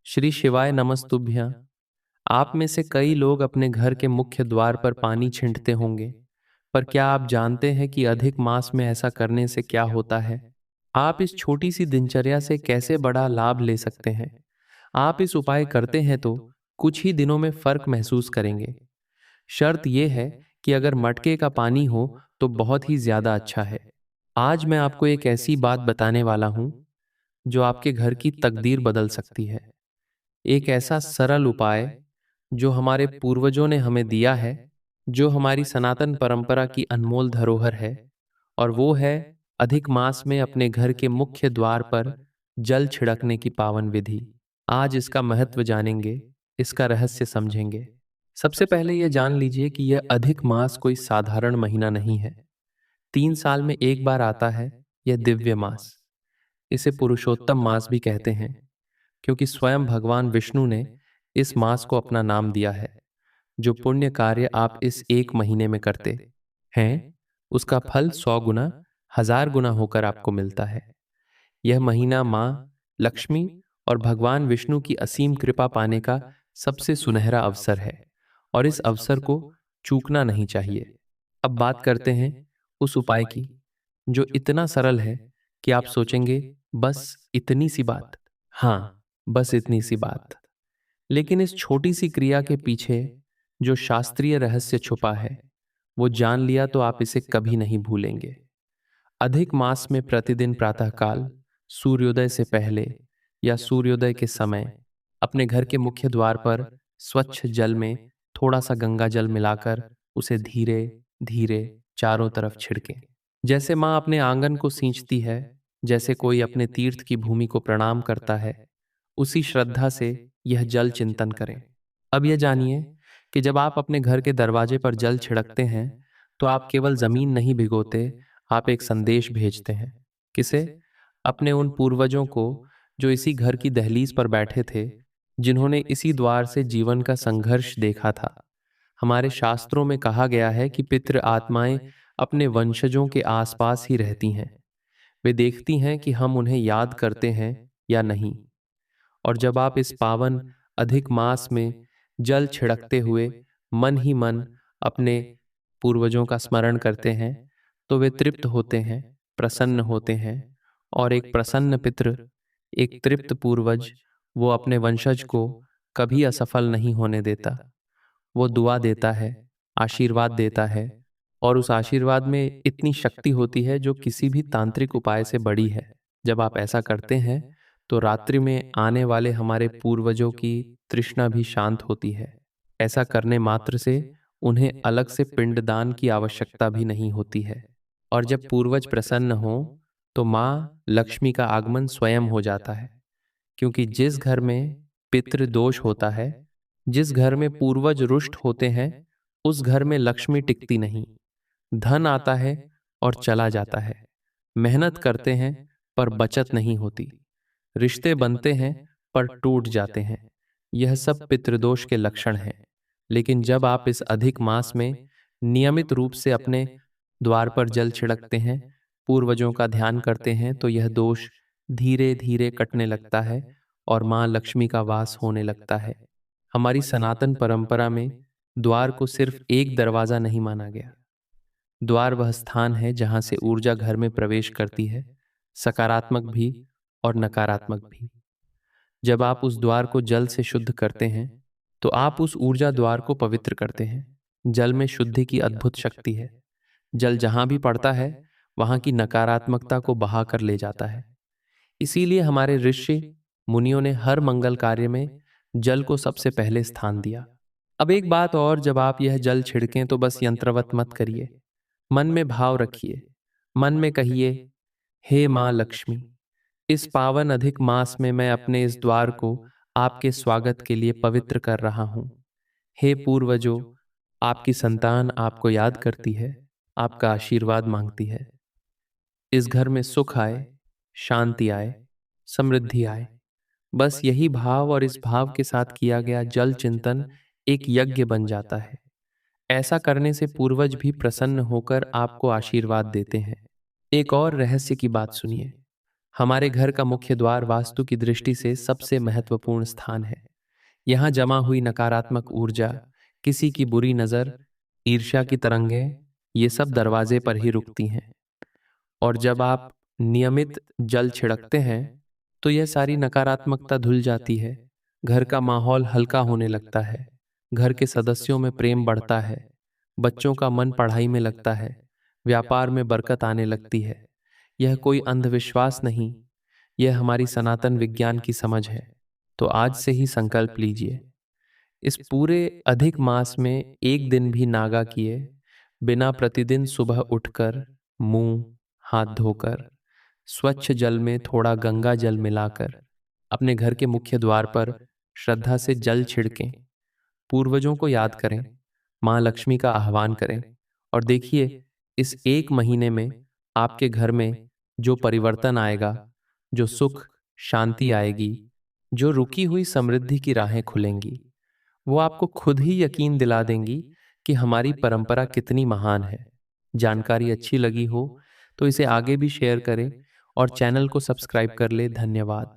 श्री शिवाय नमस्तुभ्यं। आप में से कई लोग अपने घर के मुख्य द्वार पर पानी छिंटते होंगे, पर क्या आप जानते हैं कि अधिक मास में ऐसा करने से क्या होता है? आप इस छोटी सी दिनचर्या से कैसे बड़ा लाभ ले सकते हैं? आप इस उपाय करते हैं तो कुछ ही दिनों में फर्क महसूस करेंगे। शर्त यह है कि अगर मटके का पानी हो तो बहुत ही ज्यादा अच्छा है। आज मैं आपको एक ऐसी बात बताने वाला हूं जो आपके घर की तकदीर बदल सकती है। एक ऐसा सरल उपाय जो हमारे पूर्वजों ने हमें दिया है, जो हमारी सनातन परंपरा की अनमोल धरोहर है, और वो है अधिक मास में अपने घर के मुख्य द्वार पर जल छिड़कने की पावन विधि। आज इसका महत्व जानेंगे, इसका रहस्य समझेंगे। सबसे पहले यह जान लीजिए कि यह अधिक मास कोई साधारण महीना नहीं है। 3 साल में एक बार आता है यह दिव्य मास। इसे पुरुषोत्तम मास भी कहते हैं, क्योंकि स्वयं भगवान विष्णु ने इस मास को अपना नाम दिया है। जो पुण्य कार्य आप इस एक महीने में करते हैं, उसका फल 100 गुना, 1000 गुना होकर आपको मिलता है। यह महीना माँ लक्ष्मी और भगवान विष्णु की असीम कृपा पाने का सबसे सुनहरा अवसर है, और इस अवसर को चूकना नहीं चाहिए। अब बात करते हैं उस उपाय की, जो इतना सरल है कि आप सोचेंगे, बस इतनी सी बात। हाँ, बस इतनी सी बात। लेकिन इस छोटी सी क्रिया के पीछे जो शास्त्रीय रहस्य छुपा है, वो जान लिया तो आप इसे कभी नहीं भूलेंगे। अधिक मास में प्रतिदिन प्रातःकाल सूर्योदय से पहले या सूर्योदय के समय अपने घर के मुख्य द्वार पर स्वच्छ जल में थोड़ा सा गंगा जल मिलाकर उसे धीरे धीरे चारों तरफ छिड़कें। जैसे माँ अपने आंगन को सींचती है, जैसे कोई अपने तीर्थ की भूमि को प्रणाम करता है, उसी श्रद्धा से यह जल चिंतन करें। अब यह जानिए कि जब आप अपने घर के दरवाजे पर जल छिड़कते हैं, तो आप केवल जमीन नहीं भिगोते, आप एक संदेश भेजते हैं। किसे? अपने उन पूर्वजों को जो इसी घर की दहलीज पर बैठे थे, जिन्होंने इसी द्वार से जीवन का संघर्ष देखा था। हमारे शास्त्रों में कहा गया है कि पितृ आत्माएं अपने वंशजों के आसपास ही रहती हैं। वे देखती हैं कि हम उन्हें याद करते हैं या नहीं। और जब आप इस पावन अधिक मास में जल छिड़कते हुए मन ही मन अपने पूर्वजों का स्मरण करते हैं, तो वे तृप्त होते हैं, प्रसन्न होते हैं। और एक प्रसन्न पितृ, एक तृप्त पूर्वज, वो अपने वंशज को कभी असफल नहीं होने देता। वो दुआ देता है, आशीर्वाद देता है, और उस आशीर्वाद में इतनी शक्ति होती है जो किसी भी तांत्रिक उपाय से बड़ी है। जब आप ऐसा करते हैं तो रात्रि में आने वाले हमारे पूर्वजों की तृष्णा भी शांत होती है। ऐसा करने मात्र से उन्हें अलग से पिंडदान की आवश्यकता भी नहीं होती है। और जब पूर्वज प्रसन्न हो तो माँ लक्ष्मी का आगमन स्वयं हो जाता है, क्योंकि जिस घर में पितृ दोष होता है, जिस घर में पूर्वज रुष्ट होते हैं, उस घर में लक्ष्मी टिकती नहीं। धन आता है और चला जाता है। मेहनत करते हैं पर बचत नहीं होती। रिश्ते बनते हैं पर टूट जाते हैं। यह सब पितृदोष के लक्षण हैं। लेकिन जब आप इस अधिक मास में नियमित रूप से अपने द्वार पर जल छिड़कते हैं, पूर्वजों का ध्यान करते हैं, तो यह दोष धीरे धीरे कटने लगता है और माँ लक्ष्मी का वास होने लगता है। हमारी सनातन परंपरा में द्वार को सिर्फ एक दरवाजा नहीं माना गया। द्वार वह स्थान है जहां से ऊर्जा घर में प्रवेश करती है, सकारात्मक भी और नकारात्मक भी। जब आप उस द्वार को जल से शुद्ध करते हैं, तो आप उस ऊर्जा द्वार को पवित्र करते हैं। जल में शुद्धि की अद्भुत शक्ति है। जल जहां भी पड़ता है, वहां की नकारात्मकता को बहा कर ले जाता है। इसीलिए हमारे ऋषि मुनियों ने हर मंगल कार्य में जल को सबसे पहले स्थान दिया। अब एक बात और, जब आप यह जल छिड़कें तो बस यंत्रवत मत करिए। मन में भाव रखिए। मन में कहिए, हे माँ लक्ष्मी, इस पावन अधिक मास में मैं अपने इस द्वार को आपके स्वागत के लिए पवित्र कर रहा हूँ। हे पूर्वजों, आपकी संतान आपको याद करती है, आपका आशीर्वाद मांगती है। इस घर में सुख आए, शांति आए, समृद्धि आए। बस यही भाव, और इस भाव के साथ किया गया जल चिंतन एक यज्ञ बन जाता है। ऐसा करने से पूर्वज भी प्रसन्न होकर आपको आशीर्वाद देते हैं। एक और रहस्य की बात सुनिए। हमारे घर का मुख्य द्वार वास्तु की दृष्टि से सबसे महत्वपूर्ण स्थान है। यहाँ जमा हुई नकारात्मक ऊर्जा, किसी की बुरी नजर, ईर्ष्या की तरंगें, ये सब दरवाजे पर ही रुकती हैं। और जब आप नियमित जल छिड़कते हैं तो यह सारी नकारात्मकता धुल जाती है। घर का माहौल हल्का होने लगता है। घर के सदस्यों में प्रेम बढ़ता है। बच्चों का मन पढ़ाई में लगता है। व्यापार में बरकत आने लगती है। यह कोई अंधविश्वास नहीं, यह हमारी सनातन विज्ञान की समझ है। तो आज से ही संकल्प लीजिए, इस पूरे अधिक मास में एक दिन भी नागा किए बिना प्रतिदिन सुबह उठकर मुंह हाथ धोकर स्वच्छ जल में थोड़ा गंगा जल मिलाकर अपने घर के मुख्य द्वार पर श्रद्धा से जल छिड़कें, पूर्वजों को याद करें, माँ लक्ष्मी का आह्वान करें और देखिए इस एक महीने में आपके घर में जो परिवर्तन आएगा, जो सुख शांति आएगी, जो रुकी हुई समृद्धि की राहें खुलेंगी, वो आपको खुद ही यकीन दिला देंगी कि हमारी परंपरा कितनी महान है। जानकारी अच्छी लगी हो तो इसे आगे भी शेयर करें और चैनल को सब्सक्राइब कर ले। धन्यवाद।